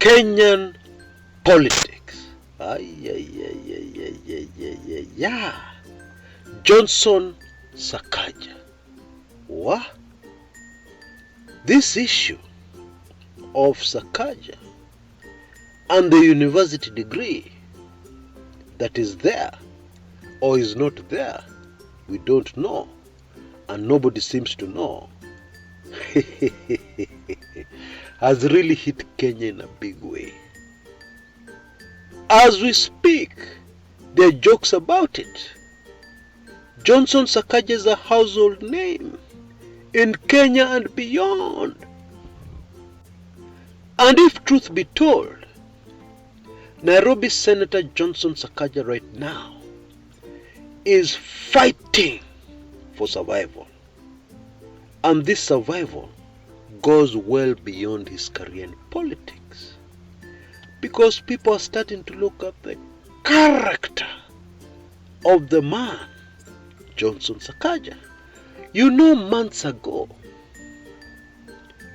Kenyan politics. Johnson Sakaja. What? This issue of Sakaja and the university degree that is there or is not there, we don't know, and nobody seems to know, has really hit Kenya in a big way. As we speak, there are jokes about it. Johnson Sakaja is a household name in Kenya and beyond. And if truth be told, Nairobi Senator Johnson Sakaja right now is fighting for survival. And this survival goes well beyond his career in politics. Because people are starting to look at the character of the man, Johnson Sakaja. You know, months ago,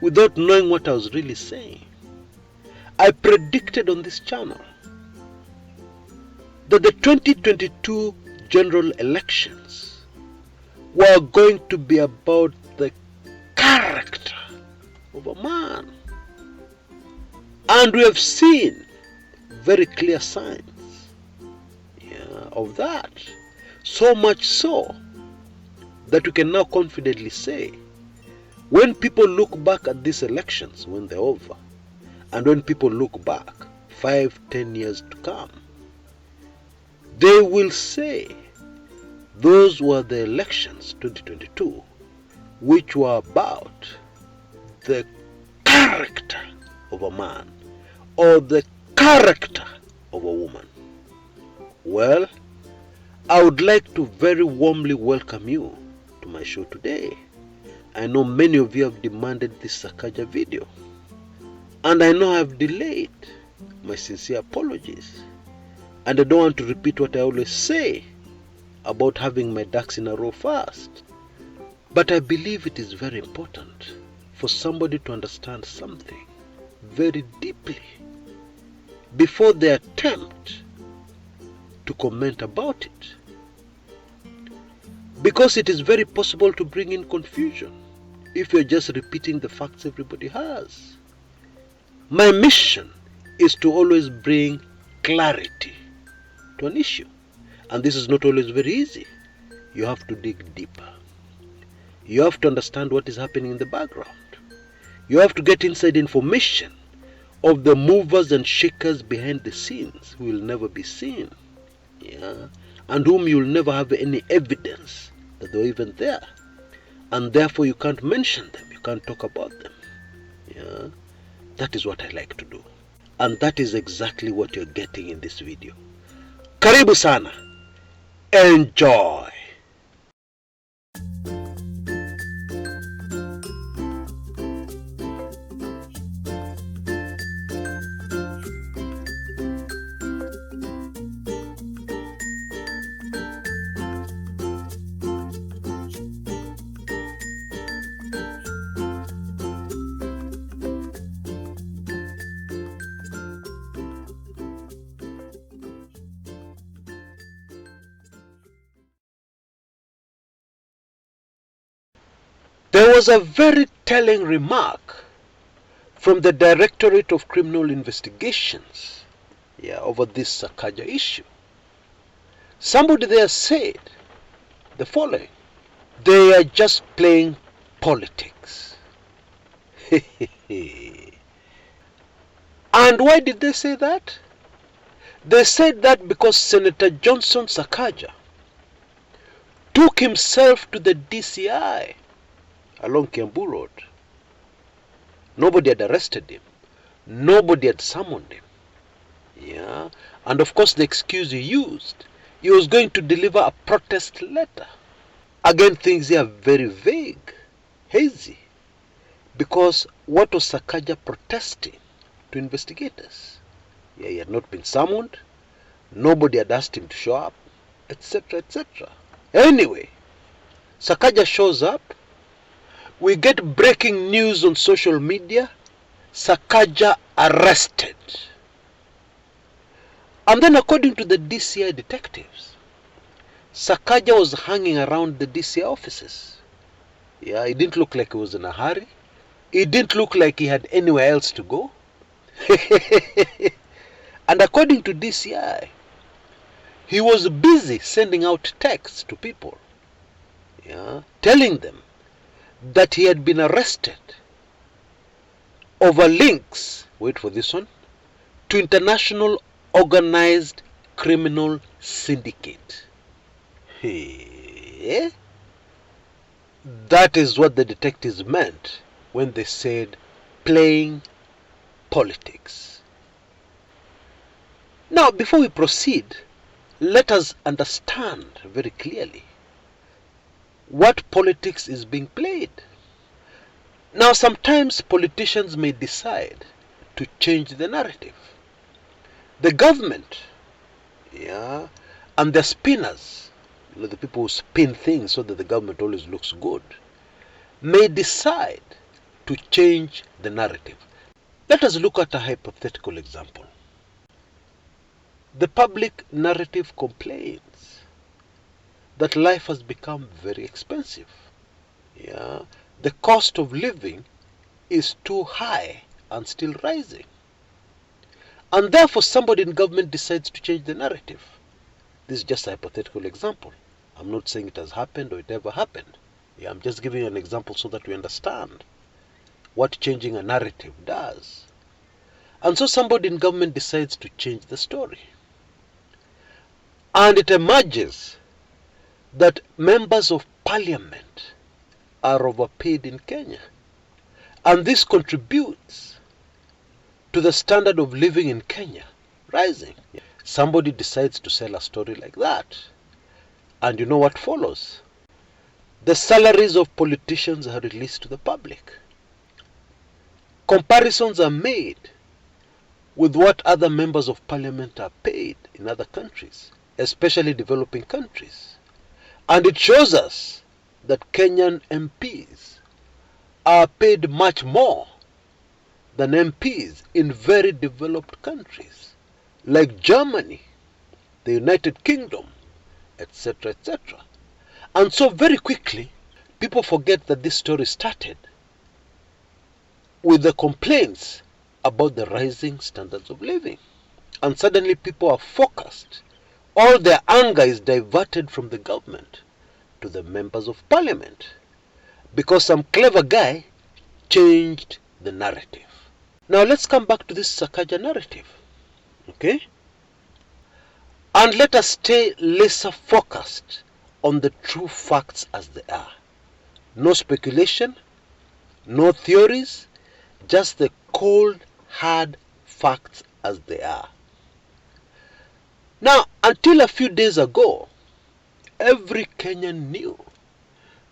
without knowing what I was really saying, I predicted on this channel that the 2022 general elections were going to be about the character of a man. And we have seen very clear signs of that. So much so that we can now confidently say, when people look back at these elections, when they're over, and when people look back 5-10 years to come, they will say those were the elections 2022 which were about the character of a man or the character of a woman. Well, I would like to very warmly welcome you to my show today. I know many of you have demanded this Sakaja video, and I know I have delayed. My sincere apologies. And I don't want to repeat what I always say about having my ducks in a row first. But I believe it is very important for somebody to understand something very deeply before they attempt to comment about it. Because it is very possible to bring in confusion if you're just repeating the facts everybody has. My mission is to always bring clarity to an issue. And this is not always very easy. You have to dig deeper. You have to understand what is happening in the background. You have to get inside information of the movers and shakers behind the scenes who will never be seen. And whom you will never have any evidence that they're even there. And therefore you can't mention them. You can't talk about them. That is what I like to do. And that is exactly what you're getting in this video. Karibu sana. Enjoy. There was a very telling remark from the Directorate of Criminal Investigations over this Sakaja issue. Somebody there said the following: they are just playing politics. And why did they say that? They said that because Senator Johnson Sakaja took himself to the DCI along Kiambu Road. Nobody had arrested him. Nobody had summoned him. And of course the excuse he used, he was going to deliver a protest letter. Again, things here are very vague, hazy. Because what was Sakaja protesting to investigators? He had not been summoned. Nobody had asked him to show up, etc., etc. Anyway, Sakaja shows up. We get breaking news on social media. Sakaja arrested. And then according to the DCI detectives, Sakaja was hanging around the DCI offices. Yeah, it didn't look like he was in a hurry. It didn't look like he had anywhere else to go. And according to DCI, he was busy sending out texts to people, yeah, telling them that he had been arrested over links, wait for this one, to international organized criminal syndicate. Hey. That is what the detectives meant when they said playing politics. Now, before we proceed, let us understand very clearly what politics is being played. Now, sometimes politicians may decide to change the narrative. The government, yeah, and the spinners, the people who spin things so that the government always looks good, may decide to change the narrative. Let us look at a hypothetical example. The public narrative complains that life has become very expensive. Yeah, the cost of living is too high and still rising. And therefore somebody in government decides to change the narrative. This is just a hypothetical example. I'm not saying it has happened or it ever happened. Yeah, I'm just giving you an example so that we understand what changing a narrative does. And so somebody in government decides to change the story. And it emerges that members of parliament are overpaid in Kenya. And this contributes to the standard of living in Kenya rising. Somebody decides to sell a story like that. And you know what follows? The salaries of politicians are released to the public. Comparisons are made with what other members of parliament are paid in other countries, especially developing countries. And it shows us that Kenyan MPs are paid much more than MPs in very developed countries like Germany, the United Kingdom, etc., etc. And so very quickly, people forget that this story started with the complaints about the rising standards of living. And suddenly people are focused. All their anger is diverted from the government to the members of parliament because some clever guy changed the narrative. Now let's come back to this Sakaja narrative. Okay? And let us stay laser focused on the true facts as they are. No speculation, no theories, just the cold, hard facts as they are. Now, until a few days ago, every Kenyan knew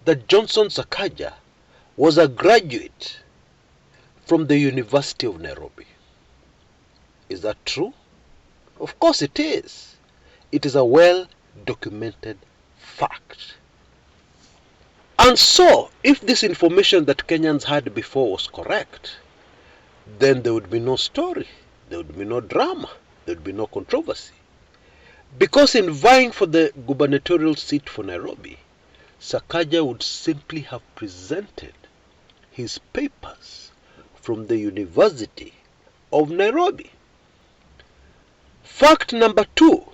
that Johnson Sakaja was a graduate from the University of Nairobi. Is that true? Of course it is. It is a well-documented fact. And so, if this information that Kenyans had before was correct, then there would be no story, there would be no drama, there would be no controversy. Because in vying for the gubernatorial seat for Nairobi, Sakaja would simply have presented his papers from the University of Nairobi. Fact number 2,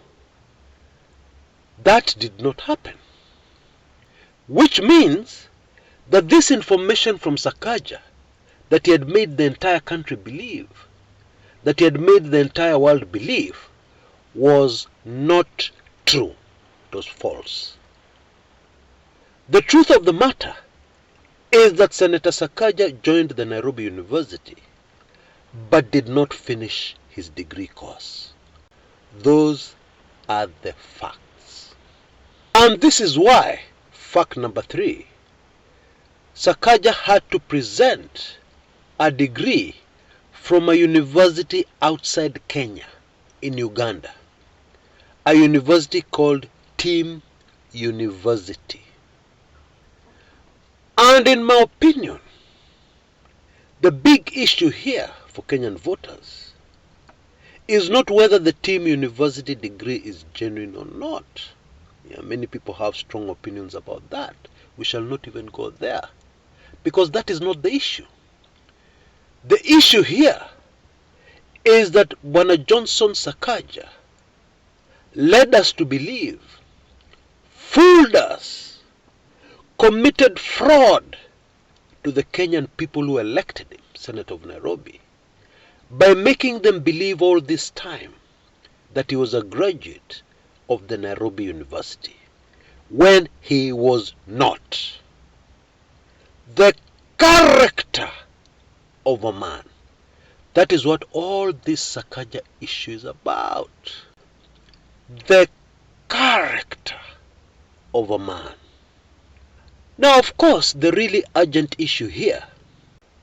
that did not happen. Which means that this information from Sakaja, that he had made the entire country believe, that he had made the entire world believe, was not true. It was false. The truth of the matter is that Senator Sakaja joined the Nairobi University but did not finish his degree course. Those are the facts. And this is why, fact number 3, Sakaja had to present a degree from a university outside Kenya, in Uganda. A university called Team University. And in my opinion, the big issue here for Kenyan voters is not whether the team university degree is genuine or not. Yeah, many people have strong opinions about that. We shall not even go there, because that is not the issue. The issue here is that Bwana Johnson Sakaja led us to believe, fooled us, committed fraud to the Kenyan people who elected him, Senator of Nairobi, by making them believe all this time that he was a graduate of the Nairobi University, when he was not. The character of a man. That is what all this Sakaja issue is about. The character of a man. Now, of course, the really urgent issue here,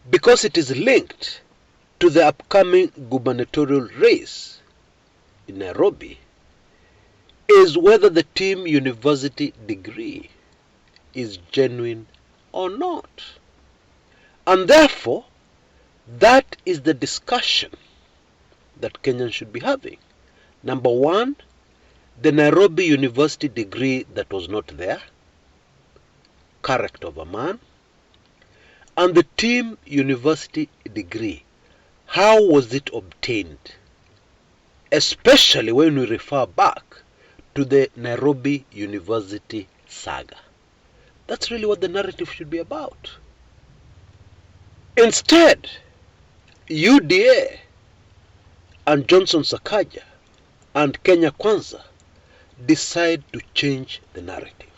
because it is linked to the upcoming gubernatorial race in Nairobi, is whether the team university degree is genuine or not. And therefore, that is the discussion that Kenyans should be having. Number one, the Nairobi University degree that was not there, character of a man, and the team university degree, how was it obtained? Especially when we refer back to the Nairobi University saga. That's really what the narrative should be about. Instead, UDA and Johnson Sakaja and Kenya Kwanza decide to change the narrative.